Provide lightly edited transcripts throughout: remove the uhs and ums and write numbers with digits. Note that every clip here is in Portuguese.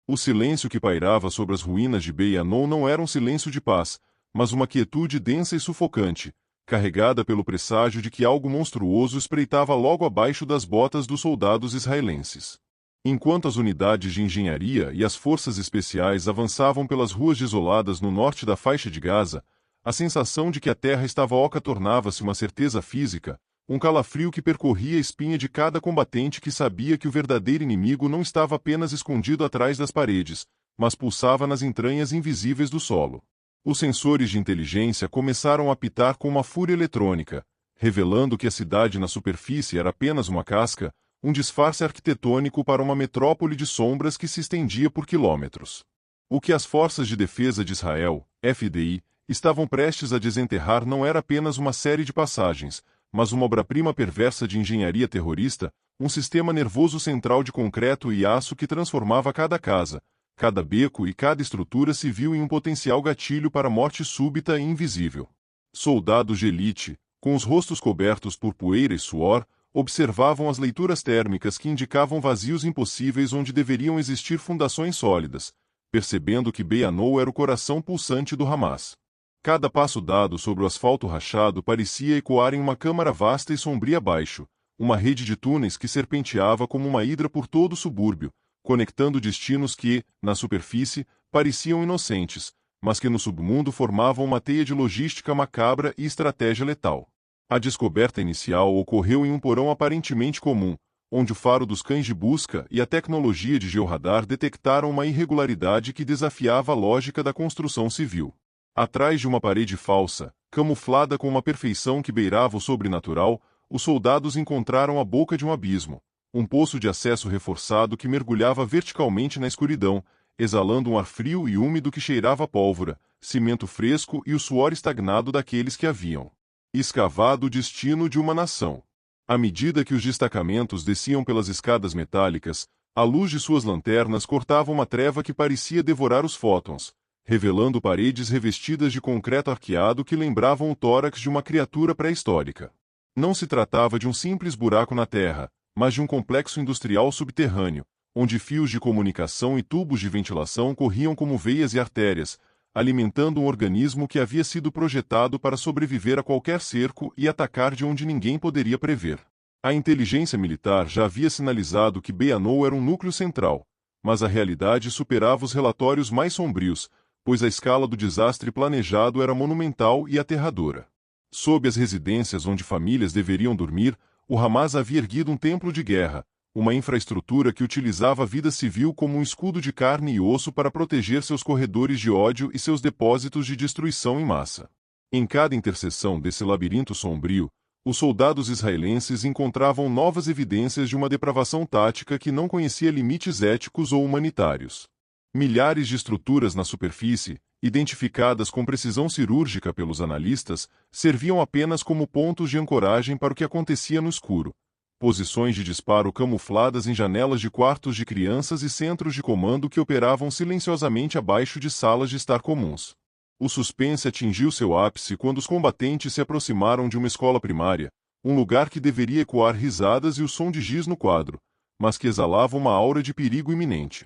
O silêncio que pairava sobre as ruínas de Beianou não era um silêncio de paz, mas uma quietude densa e sufocante, carregada pelo presságio de que algo monstruoso espreitava logo abaixo das botas dos soldados israelenses. Enquanto as unidades de engenharia e as forças especiais avançavam pelas ruas desoladas no norte da faixa de Gaza, a sensação de que a terra estava oca tornava-se uma certeza física, um calafrio que percorria a espinha de cada combatente que sabia que o verdadeiro inimigo não estava apenas escondido atrás das paredes, mas pulsava nas entranhas invisíveis do solo. Os sensores de inteligência começaram a apitar com uma fúria eletrônica, revelando que a cidade na superfície era apenas uma casca, um disfarce arquitetônico para uma metrópole de sombras que se estendia por quilômetros. O que as Forças de Defesa de Israel, FDI, estavam prestes a desenterrar não era apenas uma série de passagens, mas uma obra-prima perversa de engenharia terrorista, um sistema nervoso central de concreto e aço que transformava cada casa, cada beco e cada estrutura civil em um potencial gatilho para morte súbita e invisível. Soldados de elite, com os rostos cobertos por poeira e suor, observavam as leituras térmicas que indicavam vazios impossíveis onde deveriam existir fundações sólidas, percebendo que Beianou era o coração pulsante do Hamas. Cada passo dado sobre o asfalto rachado parecia ecoar em uma câmara vasta e sombria abaixo, uma rede de túneis que serpenteava como uma hidra por todo o subúrbio, conectando destinos que, na superfície, pareciam inocentes, mas que no submundo formavam uma teia de logística macabra e estratégia letal. A descoberta inicial ocorreu em um porão aparentemente comum, onde o faro dos cães de busca e a tecnologia de georradar detectaram uma irregularidade que desafiava a lógica da construção civil. Atrás de uma parede falsa, camuflada com uma perfeição que beirava o sobrenatural, os soldados encontraram a boca de um abismo, um poço de acesso reforçado que mergulhava verticalmente na escuridão, exalando um ar frio e úmido que cheirava a pólvora, cimento fresco e o suor estagnado daqueles que haviam escavado o destino de uma nação. À medida que os destacamentos desciam pelas escadas metálicas, a luz de suas lanternas cortava uma treva que parecia devorar os fótons, revelando paredes revestidas de concreto arqueado que lembravam o tórax de uma criatura pré-histórica. Não se tratava de um simples buraco na terra, mas de um complexo industrial subterrâneo, onde fios de comunicação e tubos de ventilação corriam como veias e artérias, alimentando um organismo que havia sido projetado para sobreviver a qualquer cerco e atacar de onde ninguém poderia prever. A inteligência militar já havia sinalizado que Beianou era um núcleo central, mas a realidade superava os relatórios mais sombrios, pois a escala do desastre planejado era monumental e aterradora. Sob as residências onde famílias deveriam dormir, o Hamas havia erguido um templo de guerra, uma infraestrutura que utilizava a vida civil como um escudo de carne e osso para proteger seus corredores de ódio e seus depósitos de destruição em massa. Em cada interseção desse labirinto sombrio, os soldados israelenses encontravam novas evidências de uma depravação tática que não conhecia limites éticos ou humanitários. Milhares de estruturas na superfície, identificadas com precisão cirúrgica pelos analistas, serviam apenas como pontos de ancoragem para o que acontecia no escuro. Posições de disparo camufladas em janelas de quartos de crianças e centros de comando que operavam silenciosamente abaixo de salas de estar comuns. O suspense atingiu seu ápice quando os combatentes se aproximaram de uma escola primária, um lugar que deveria ecoar risadas e o som de giz no quadro, mas que exalava uma aura de perigo iminente.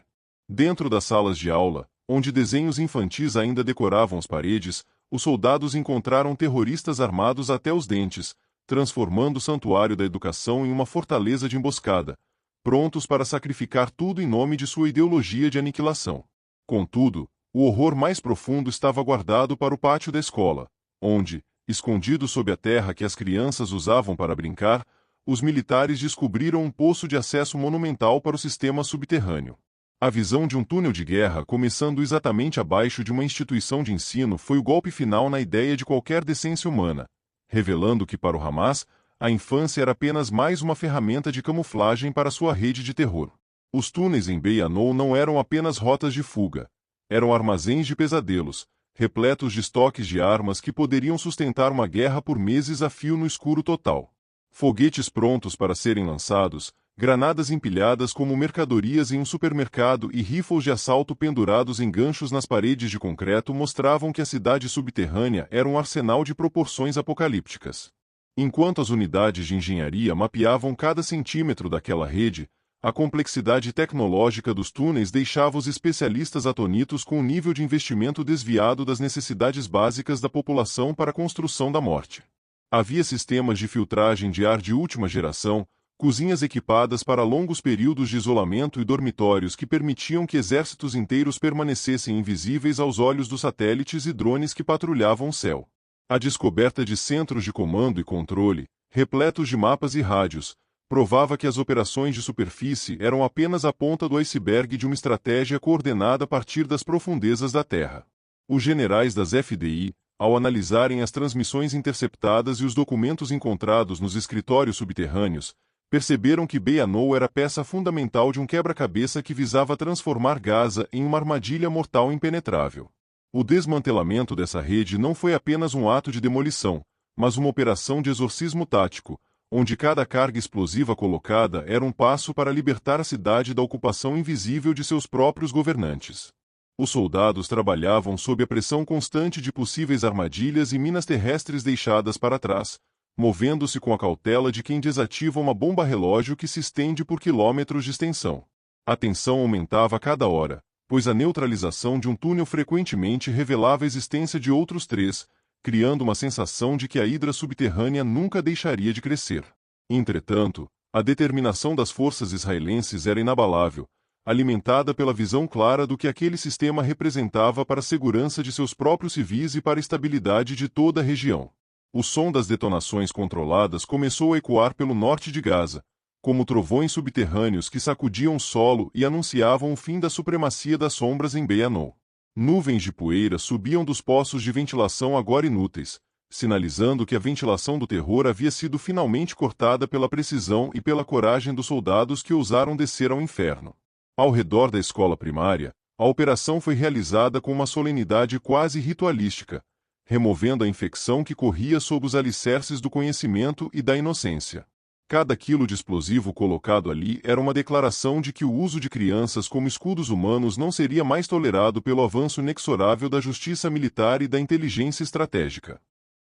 Dentro das salas de aula, onde desenhos infantis ainda decoravam as paredes, os soldados encontraram terroristas armados até os dentes, transformando o santuário da educação em uma fortaleza de emboscada, prontos para sacrificar tudo em nome de sua ideologia de aniquilação. Contudo, o horror mais profundo estava guardado para o pátio da escola, onde, escondido sob a terra que as crianças usavam para brincar, os militares descobriram um poço de acesso monumental para o sistema subterrâneo. A visão de um túnel de guerra começando exatamente abaixo de uma instituição de ensino foi o golpe final na ideia de qualquer decência humana, revelando que para o Hamas, a infância era apenas mais uma ferramenta de camuflagem para sua rede de terror. Os túneis em Beianou não eram apenas rotas de fuga, eram armazéns de pesadelos, repletos de estoques de armas que poderiam sustentar uma guerra por meses a fio no escuro total. Foguetes prontos para serem lançados, granadas empilhadas como mercadorias em um supermercado e rifles de assalto pendurados em ganchos nas paredes de concreto mostravam que a cidade subterrânea era um arsenal de proporções apocalípticas. Enquanto as unidades de engenharia mapeavam cada centímetro daquela rede, A complexidade tecnológica dos túneis deixava os especialistas atônitos com o nível de investimento desviado das necessidades básicas da população para a construção da morte. Havia sistemas de filtragem de ar de última geração, cozinhas equipadas para longos períodos de isolamento e dormitórios que permitiam que exércitos inteiros permanecessem invisíveis aos olhos dos satélites e drones que patrulhavam o céu. A descoberta de centros de comando e controle, repletos de mapas e rádios, provava que as operações de superfície eram apenas a ponta do iceberg de uma estratégia coordenada a partir das profundezas da Terra. Os generais das FDI, ao analisarem as transmissões interceptadas e os documentos encontrados nos escritórios subterrâneos, perceberam que Beyanoul era peça fundamental de um quebra-cabeça que visava transformar Gaza em uma armadilha mortal impenetrável. O desmantelamento dessa rede não foi apenas um ato de demolição, mas uma operação de exorcismo tático, onde cada carga explosiva colocada era um passo para libertar a cidade da ocupação invisível de seus próprios governantes. Os soldados trabalhavam sob a pressão constante de possíveis armadilhas e minas terrestres deixadas para trás, movendo-se com a cautela de quem desativa uma bomba-relógio que se estende por quilômetros de extensão. A tensão aumentava a cada hora, pois a neutralização de um túnel frequentemente revelava a existência de outros 3, criando uma sensação de que a hidra subterrânea nunca deixaria de crescer. Entretanto, a determinação das forças israelenses era inabalável, alimentada pela visão clara do que aquele sistema representava para a segurança de seus próprios civis e para a estabilidade de toda a região. O som das detonações controladas começou a ecoar pelo norte de Gaza, como trovões subterrâneos que sacudiam o solo e anunciavam o fim da supremacia das sombras em Beyanoul. Nuvens de poeira subiam dos poços de ventilação agora inúteis, sinalizando que a ventilação do terror havia sido finalmente cortada pela precisão e pela coragem dos soldados que ousaram descer ao inferno. Ao redor da escola primária, a operação foi realizada com uma solenidade quase ritualística, removendo a infecção que corria sob os alicerces do conhecimento e da inocência. Cada quilo de explosivo colocado ali era uma declaração de que o uso de crianças como escudos humanos não seria mais tolerado pelo avanço inexorável da justiça militar e da inteligência estratégica.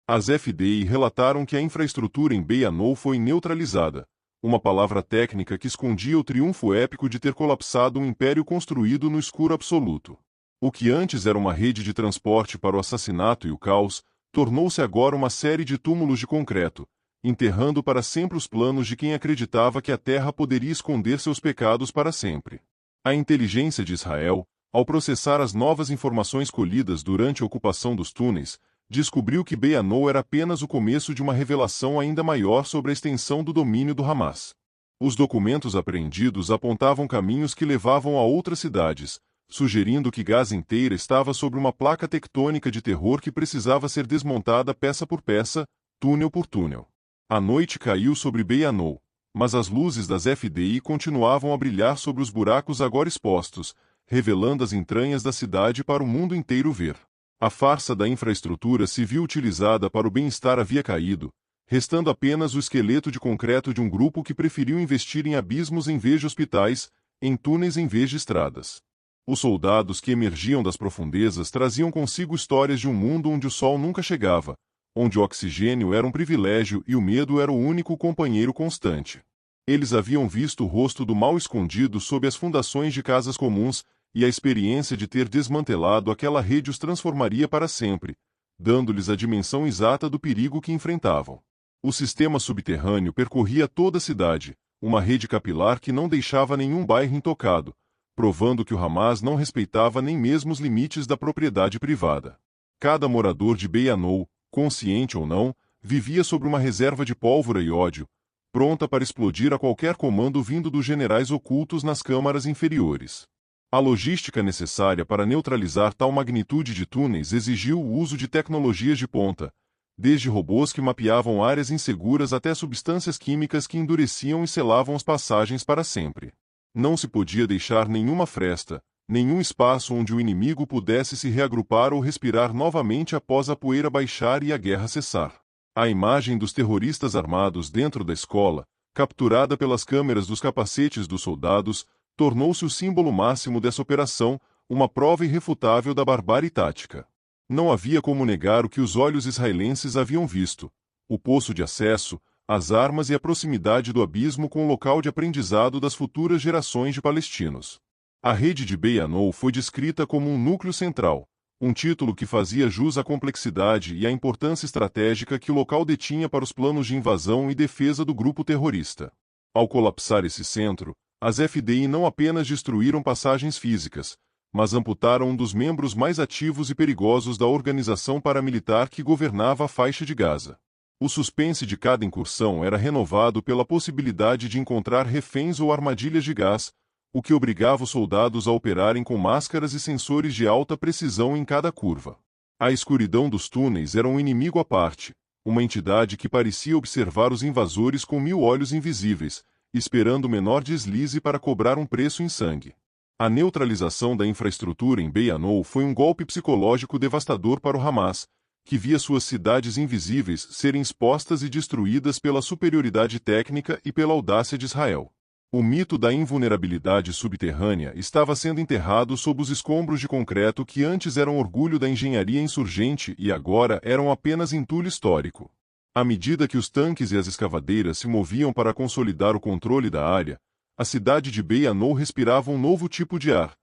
As FDI relataram que a infraestrutura em Beyanoul foi neutralizada, uma palavra técnica que escondia o triunfo épico de ter colapsado um império construído no escuro absoluto. O que antes era uma rede de transporte para o assassinato e o caos, tornou-se agora uma série de túmulos de concreto, enterrando para sempre os planos de quem acreditava que a terra poderia esconder seus pecados para sempre. A inteligência de Israel, ao processar as novas informações colhidas durante a ocupação dos túneis, descobriu que Beyanoul era apenas o começo de uma revelação ainda maior sobre a extensão do domínio do Hamas. Os documentos apreendidos apontavam caminhos que levavam a outras cidades, sugerindo que Gaza inteira estava sobre uma placa tectônica de terror que precisava ser desmontada peça por peça, túnel por túnel. A noite caiu sobre Beyanoul, mas as luzes das FDI continuavam a brilhar sobre os buracos agora expostos, revelando as entranhas da cidade para o mundo inteiro ver. A farsa da infraestrutura civil utilizada para o bem-estar havia caído, restando apenas o esqueleto de concreto de um grupo que preferiu investir em abismos em vez de hospitais, em túneis em vez de estradas. Os soldados que emergiam das profundezas traziam consigo histórias de um mundo onde o sol nunca chegava, onde o oxigênio era um privilégio e o medo era o único companheiro constante. Eles haviam visto o rosto do mal escondido sob as fundações de casas comuns, e a experiência de ter desmantelado aquela rede os transformaria para sempre, dando-lhes a dimensão exata do perigo que enfrentavam. O sistema subterrâneo percorria toda a cidade, uma rede capilar que não deixava nenhum bairro intocado, provando que o Hamas não respeitava nem mesmo os limites da propriedade privada. Cada morador de Beyanoul, consciente ou não, vivia sobre uma reserva de pólvora e ódio, pronta para explodir a qualquer comando vindo dos generais ocultos nas câmaras inferiores. A logística necessária para neutralizar tal magnitude de túneis exigiu o uso de tecnologias de ponta, desde robôs que mapeavam áreas inseguras até substâncias químicas que endureciam e selavam as passagens para sempre. Não se podia deixar nenhuma fresta, nenhum espaço onde o inimigo pudesse se reagrupar ou respirar novamente após a poeira baixar e a guerra cessar. A imagem dos terroristas armados dentro da escola, capturada pelas câmeras dos capacetes dos soldados, tornou-se o símbolo máximo dessa operação, uma prova irrefutável da barbárie tática. Não havia como negar o que os olhos israelenses haviam visto: o poço de acesso, as armas e a proximidade do abismo com o local de aprendizado das futuras gerações de palestinos. A rede de Beit-Anou foi descrita como um núcleo central, um título que fazia jus à complexidade e à importância estratégica que o local detinha para os planos de invasão e defesa do grupo terrorista. Ao colapsar esse centro, as FDI não apenas destruíram passagens físicas, mas amputaram um dos membros mais ativos e perigosos da organização paramilitar que governava a faixa de Gaza. O suspense de cada incursão era renovado pela possibilidade de encontrar reféns ou armadilhas de gás, o que obrigava os soldados a operarem com máscaras e sensores de alta precisão em cada curva. A escuridão dos túneis era um inimigo à parte, uma entidade que parecia observar os invasores com 1000 olhos invisíveis, esperando o menor deslize para cobrar um preço em sangue. A neutralização da infraestrutura em Beit-Anou foi um golpe psicológico devastador para o Hamas, que via suas cidades invisíveis serem expostas e destruídas pela superioridade técnica e pela audácia de Israel. O mito da invulnerabilidade subterrânea estava sendo enterrado sob os escombros de concreto que antes eram orgulho da engenharia insurgente e agora eram apenas entulho histórico. À medida que os tanques e as escavadeiras se moviam para consolidar o controle da área, a cidade de Beit-Anou respirava um novo tipo de ar,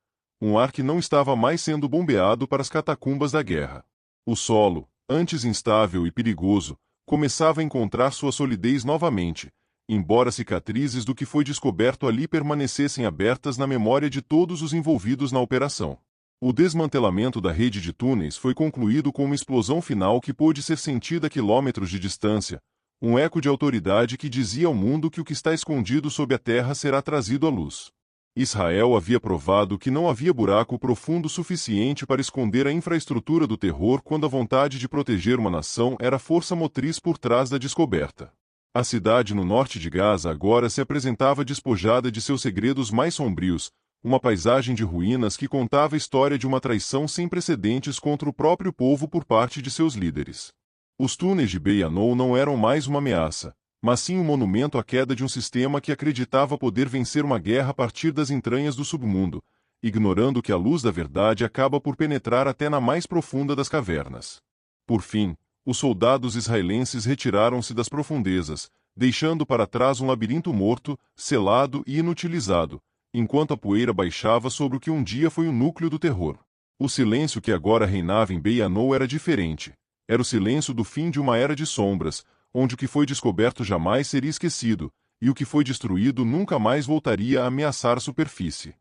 um ar que não estava mais sendo bombeado para as catacumbas da guerra. O solo, antes instável e perigoso, começava a encontrar sua solidez novamente, embora cicatrizes do que foi descoberto ali permanecessem abertas na memória de todos os envolvidos na operação. O desmantelamento da rede de túneis foi concluído com uma explosão final que pôde ser sentida a quilômetros de distância, um eco de autoridade que dizia ao mundo que o que está escondido sob a terra será trazido à luz. Israel havia provado que não havia buraco profundo suficiente para esconder a infraestrutura do terror quando a vontade de proteger uma nação era a força motriz por trás da descoberta. A cidade no norte de Gaza agora se apresentava despojada de seus segredos mais sombrios, uma paisagem de ruínas que contava a história de uma traição sem precedentes contra o próprio povo por parte de seus líderes. Os túneis de Beit-Anou não eram mais uma ameaça, mas sim um monumento à queda de um sistema que acreditava poder vencer uma guerra a partir das entranhas do submundo, ignorando que a luz da verdade acaba por penetrar até na mais profunda das cavernas. Por fim, os soldados israelenses retiraram-se das profundezas, deixando para trás um labirinto morto, selado e inutilizado, enquanto a poeira baixava sobre o que um dia foi o núcleo do terror. O silêncio que agora reinava em Beit-Anou era diferente. Era o silêncio do fim de uma era de sombras, onde o que foi descoberto jamais seria esquecido, e o que foi destruído nunca mais voltaria a ameaçar a superfície.